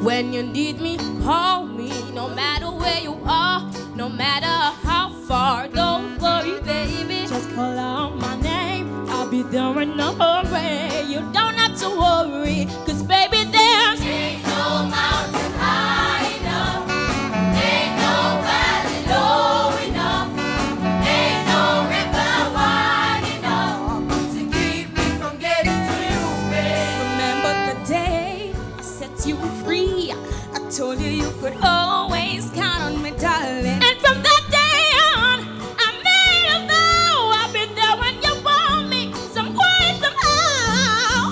When you need me, call me. No matter where you are, no matter how far. Don't worry, baby, just call out my name. I'll be there in a hurry. You don't have to worry, 'cause baby, there's ain't no mountain high enough, ain't no valley low enough, ain't no river wide enough to keep me from getting to you, babe. Remember the day I set you free. I told you you could always count on me, darling. And from that day on, I made a vow. I'll be there when you want me, some way, somehow.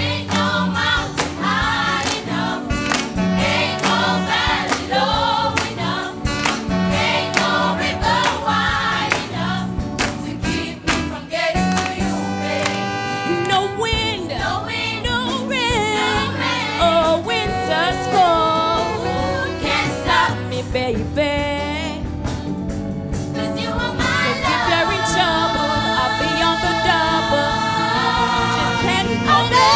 Ain't no mountain high enough, ain't no valley low enough, ain't no river wide enough to keep me from getting to you, babe. No wind, No wind, no rain, no rain, or winter's cold can't stop me, baby. 'cause you are my If you're in trouble, I'll be on the double. Just head for me.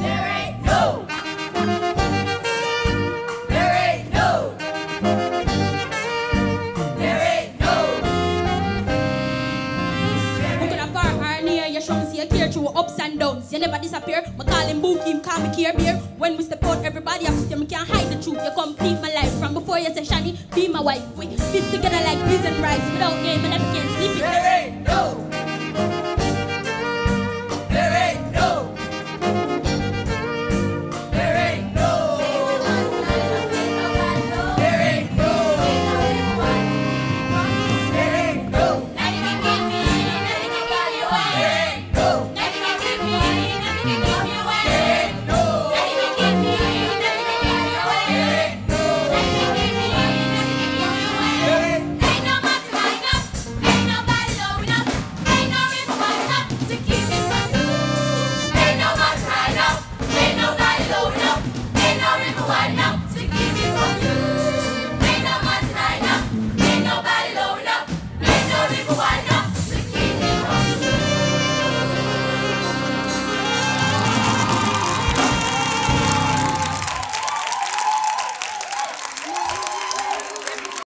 There ain't no, there ain't no, there ain't no. Who could have far or near? You show me see a care through ups and downs. You never disappear. My call him Bookie, him call me Care Bear. When we step out, everybody have to say me can't hide the truth. You complete my life from before you say Shani, be my wife. We fit together like peas and rice. Without game, and I can't sleep. There ain't no.